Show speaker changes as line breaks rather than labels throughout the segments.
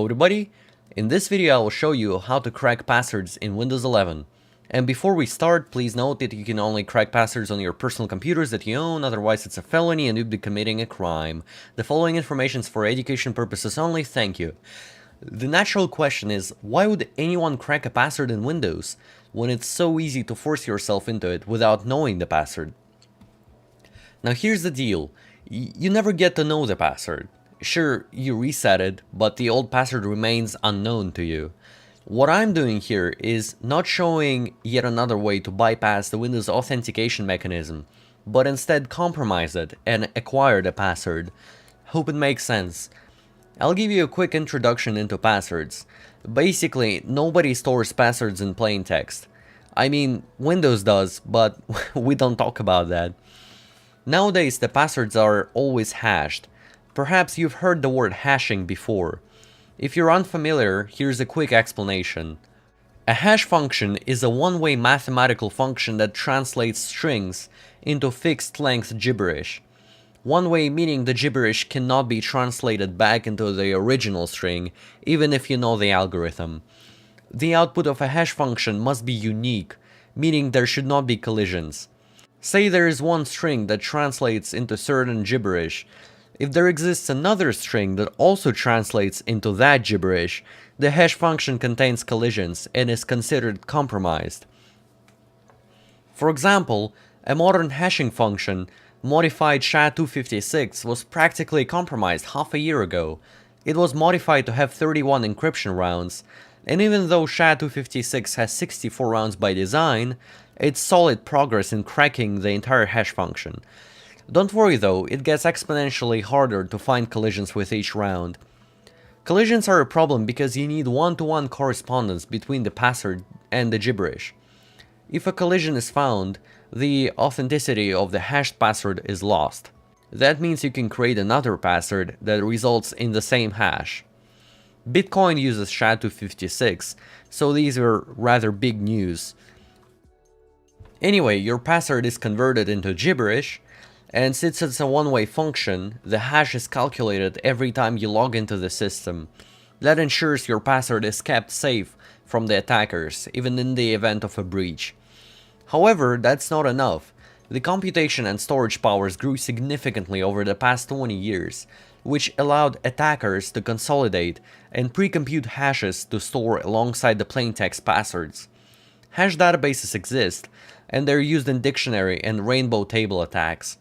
everybody! In this video I will show you how to crack passwords in Windows 11. And before we start, please note that you can only crack passwords on your personal computers that you own, otherwise it's a felony and you'd be committing a crime. The following information is for education purposes only, thank you. The natural question is, why would anyone crack a password in Windows when it's so easy to force yourself into it without knowing the password? Now here's the deal, you never get to know the password. Sure, you reset it, but the old password remains unknown to you. What I'm doing here is not showing yet another way to bypass the Windows authentication mechanism, but instead compromise it and acquire the password. Hope it makes sense. I'll give you a quick introduction into passwords. Basically, nobody stores passwords in plain text. I mean, Windows does, but we don't talk about that. Nowadays, the passwords are always hashed. Perhaps you've heard the word hashing before. If you're unfamiliar, here's a quick explanation. A hash function is a one-way mathematical function that translates strings into fixed-length gibberish. One-way meaning the gibberish cannot be translated back into the original string, even if you know the algorithm. The output of a hash function must be unique, meaning there should not be collisions. Say there is one string that translates into certain gibberish. If there exists another string that also translates into that gibberish, the hash function contains collisions and is considered compromised. For example, a modern hashing function, modified SHA-256, was practically compromised half a year ago. It was modified to have 31 encryption rounds, and even though SHA-256 has 64 rounds by design, it's solid progress in cracking the entire hash function. Don't worry though, it gets exponentially harder to find collisions with each round. Collisions are a problem because you need one-to-one correspondence between the password and the gibberish. If a collision is found, the authenticity of the hashed password is lost. That means you can create another password that results in the same hash. Bitcoin uses SHA-256, so these are rather big news. Anyway, your password is converted into gibberish, and since it's a one-way function, the hash is calculated every time you log into the system. That ensures your password is kept safe from the attackers, even in the event of a breach. However, that's not enough. The computation and storage powers grew significantly over the past 20 years, which allowed attackers to consolidate and pre-compute hashes to store alongside the plaintext passwords. Hash databases exist, and they're used in dictionary and rainbow table attacks.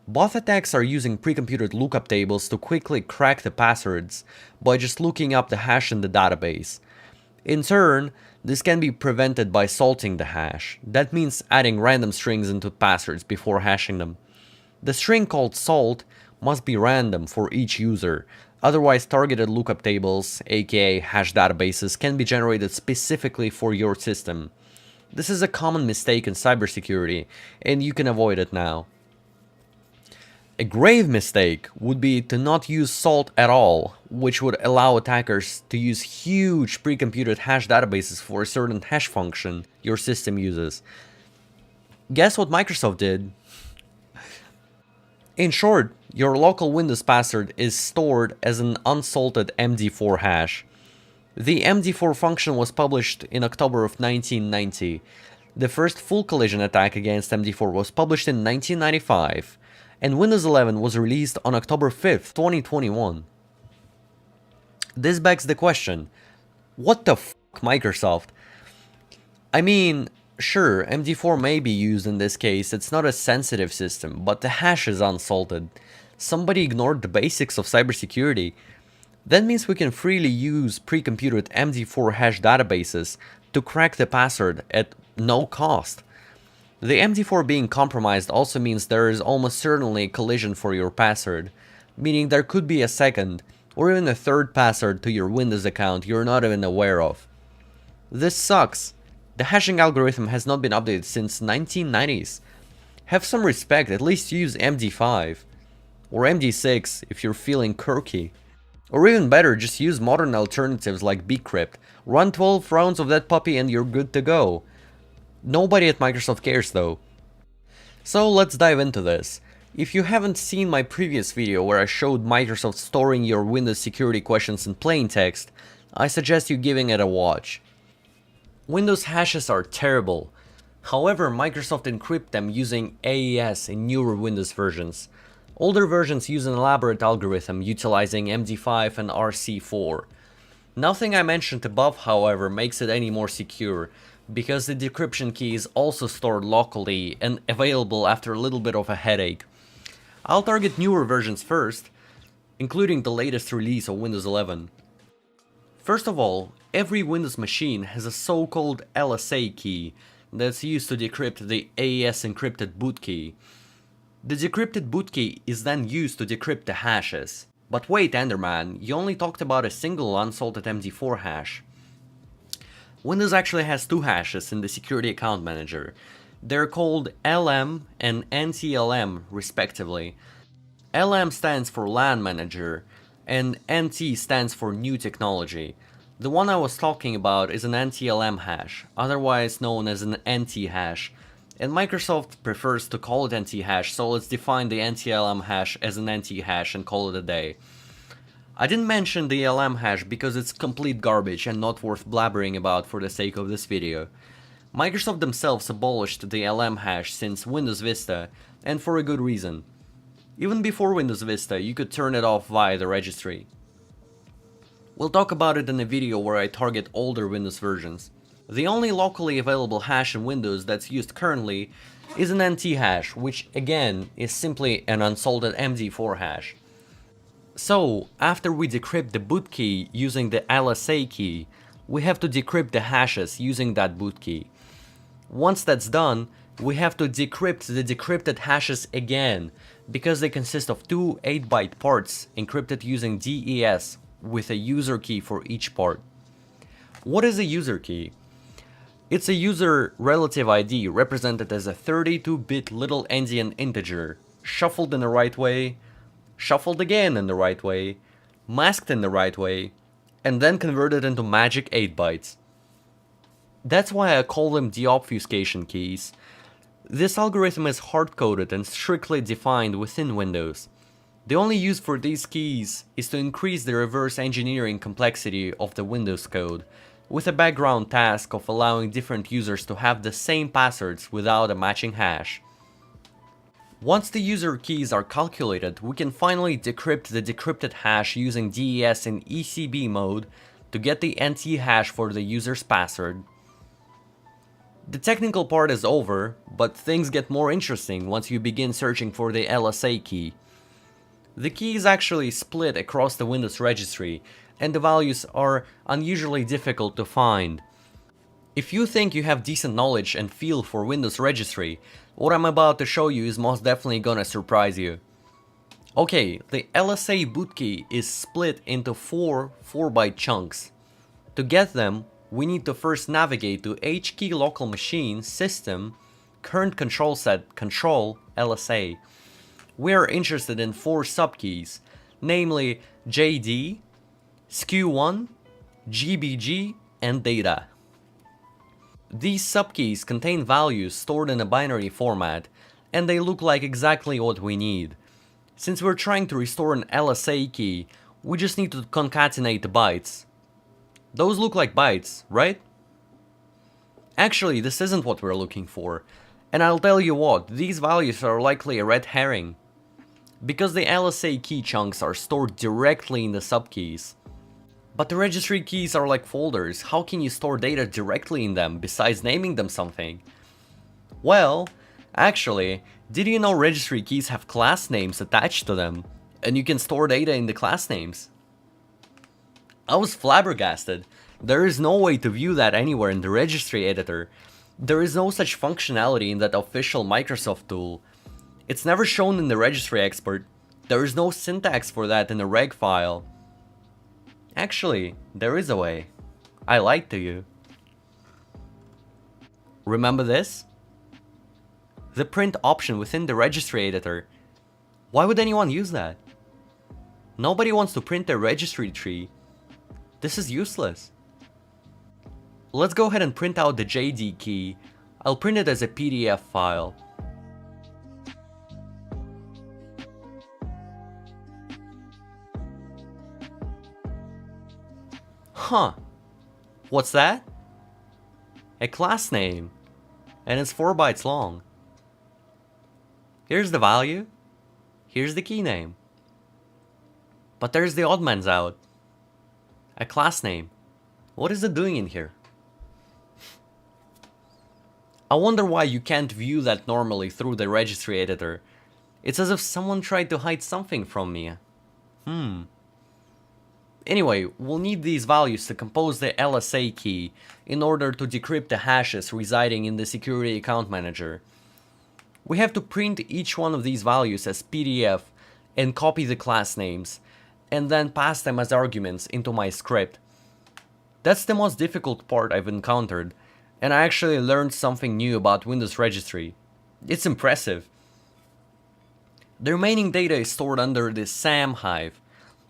Both attacks are using pre-computed lookup tables to quickly crack the passwords by just looking up the hash in the database. In turn, this can be prevented by salting the hash. That means adding random strings into passwords before hashing them. The string called salt must be random for each user, otherwise targeted lookup tables, aka hash databases, can be generated specifically for your system. This is a common mistake in cybersecurity, and you can avoid it now. A grave mistake would be to not use salt at all, which would allow attackers to use huge pre-computed hash databases for a certain hash function your system uses. Guess what Microsoft did? In short, your local Windows password is stored as an unsalted MD4 hash. The MD4 function was published in October of 1990. The first full collision attack against MD4 was published in 1995. And Windows 11 was released on October 5th, 2021. This begs the question, what the f*** Microsoft? I mean, sure, MD4 may be used in this case, it's not a sensitive system, but the hash is unsalted. Somebody ignored the basics of cybersecurity. That means we can freely use pre-computed MD4 hash databases to crack the password at no cost. The MD4 being compromised also means there is almost certainly a collision for your password, meaning there could be a second or even a third password to your Windows account you're not even aware of. This sucks. The hashing algorithm has not been updated since 1990s. Have some respect, at least use MD5 or MD6 if you're feeling quirky. Or even better, just use modern alternatives like bcrypt. Run 12 rounds of that puppy and you're good to go. Nobody at Microsoft cares though. So let's dive into this. If you haven't seen my previous video where I showed Microsoft storing your Windows security questions in plain text, I suggest you giving it a watch. Windows hashes are terrible. However, Microsoft encrypt them using AES in newer Windows versions. Older versions use an elaborate algorithm utilizing MD5 and RC4. Nothing I mentioned above, however, makes it any more secure, because the decryption key is also stored locally and available after a little bit of a headache. I'll target newer versions first, including the latest release of Windows 11. First of all, every Windows machine has a so-called LSA key that's used to decrypt the AES encrypted boot key. The decrypted boot key is then used to decrypt the hashes. But wait, Enderman, you only talked about a single unsalted MD4 hash. Windows actually has two hashes in the Security Account Manager. They're called LM and NTLM respectively. LM stands for LAN Manager, and NT stands for New Technology. The one I was talking about is an NTLM hash, otherwise known as an NT hash, and Microsoft prefers to call it NT hash, so let's define the NTLM hash as an NT hash and call it a day. I didn't mention the LM hash because it's complete garbage and not worth blabbering about for the sake of this video. Microsoft themselves abolished the LM hash since Windows Vista, and for a good reason. Even before Windows Vista, you could turn it off via the registry. We'll talk about it in a video where I target older Windows versions. The only locally available hash in Windows that's used currently is an NT hash, which again is simply an unsalted MD4 hash. So, after we decrypt the boot key using the LSA key, we have to decrypt the hashes using that boot key. Once that's done, we have to decrypt the decrypted hashes again, because they consist of two 8-byte parts encrypted using DES with a user key for each part. What is a user key? It's a user relative ID represented as a 32-bit little endian integer, shuffled in the right way, shuffled again in the right way, masked in the right way, and then converted into magic 8 bytes. That's why I call them deobfuscation keys. This algorithm is hard-coded and strictly defined within Windows. The only use for these keys is to increase the reverse engineering complexity of the Windows code, with a background task of allowing different users to have the same passwords without a matching hash. Once the user keys are calculated, we can finally decrypt the decrypted hash using DES in ECB mode to get the NT hash for the user's password. The technical part is over, but things get more interesting once you begin searching for the LSA key. The key is actually split across the Windows registry, and the values are unusually difficult to find. If you think you have decent knowledge and feel for Windows registry, what I'm about to show you is most definitely gonna surprise you. Okay, the LSA boot key is split into four 4-byte chunks. To get them, we need to first navigate to HKey local machine system current control set control LSA. We are interested in 4 subkeys, namely JD, SKU1, GBG, and data. These subkeys contain values stored in a binary format, and they look like exactly what we need. Since we're trying to restore an LSA key, we just need to concatenate the bytes. Those look like bytes, right? Actually, this isn't what we're looking for, and I'll tell you what, these values are likely a red herring. Because the LSA key chunks are stored directly in the subkeys. But the registry keys are like folders, how can you store data directly in them besides naming them something? Well, actually, did you know registry keys have class names attached to them, and you can store data in the class names? I was flabbergasted. There is no way to view that anywhere in the registry editor. There is no such functionality in that official Microsoft tool. It's never shown in the registry export. There is no syntax for that in the reg file. Actually, there is a way. I lied to you. Remember this? The print option within the registry editor. Why would anyone use that? Nobody wants to print a registry tree. This is useless. Let's go ahead and print out the JD key. I'll print it as a PDF file. Huh. What's that? A class name. And it's 4 bytes long. Here's the value. Here's the key name. But there's the odd man's out. A class name. What is it doing in here? I wonder why you can't view that normally through the registry editor. It's as if someone tried to hide something from me. Anyway, we'll need these values to compose the LSA key in order to decrypt the hashes residing in the security account manager. We have to print each one of these values as PDF and copy the class names, and then pass them as arguments into my script. That's the most difficult part I've encountered, and I actually learned something new about Windows Registry. It's impressive. The remaining data is stored under the SAM hive.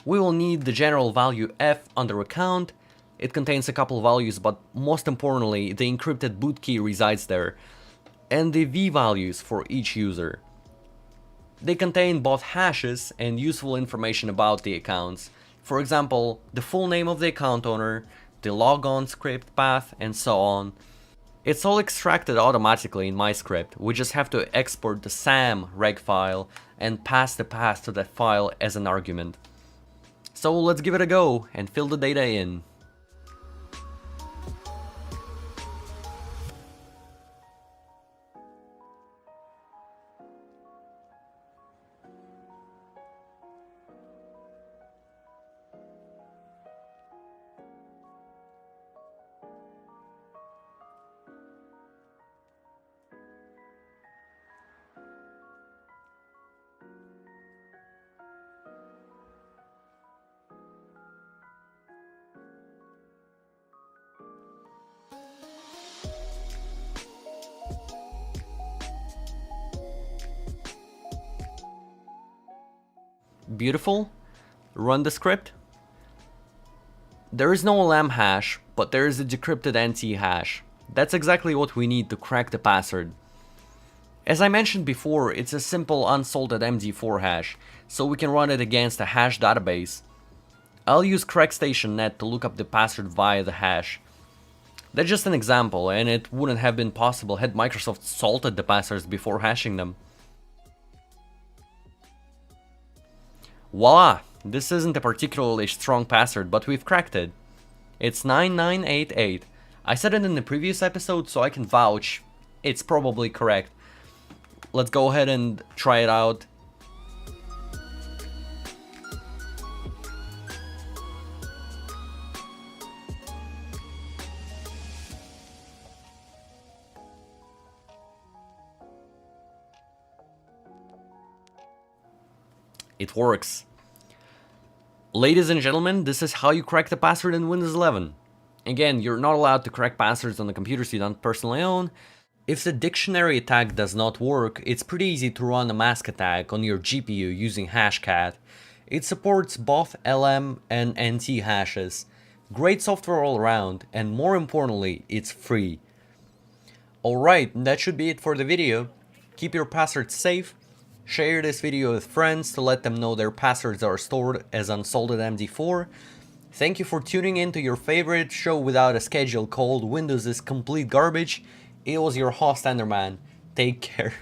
We will need the general value F under account. It contains a couple values, but most importantly, the encrypted boot key resides there, and the V values for each user. They contain both hashes and useful information about the accounts. For example, the full name of the account owner, the logon script path, and so on. It's all extracted automatically in my script. We just have to export the SAM reg file and pass the path to that file as an argument. So let's give it a go and fill the data in. Beautiful. Run the script. There is no LM hash, but there is a decrypted NT hash. That's exactly what we need to crack the password. As I mentioned before, it's a simple unsalted MD4 hash, so we can run it against a hash database. I'll use CrackStation.net to look up the password via the hash. That's just an example, and it wouldn't have been possible had Microsoft salted the passwords before hashing them. Voila! This isn't a particularly strong password, but we've cracked it. It's 9988. I said it in the previous episode, so I can vouch it's probably correct. Let's go ahead and try it out. It works. Ladies and gentlemen, this is how you crack the password in Windows 11. Again, you're not allowed to crack passwords on the computers you don't personally own. If the dictionary attack does not work, it's pretty easy to run a mask attack on your GPU using Hashcat. It supports both LM and NT hashes. Great software all around, and more importantly, it's free. Alright, that should be it for the video. Keep your passwords safe. Share this video with friends to let them know their passwords are stored as unsalted MD4. Thank you for tuning in to your favorite show without a schedule called Windows is Complete Garbage. It was your host Enderman. Take care.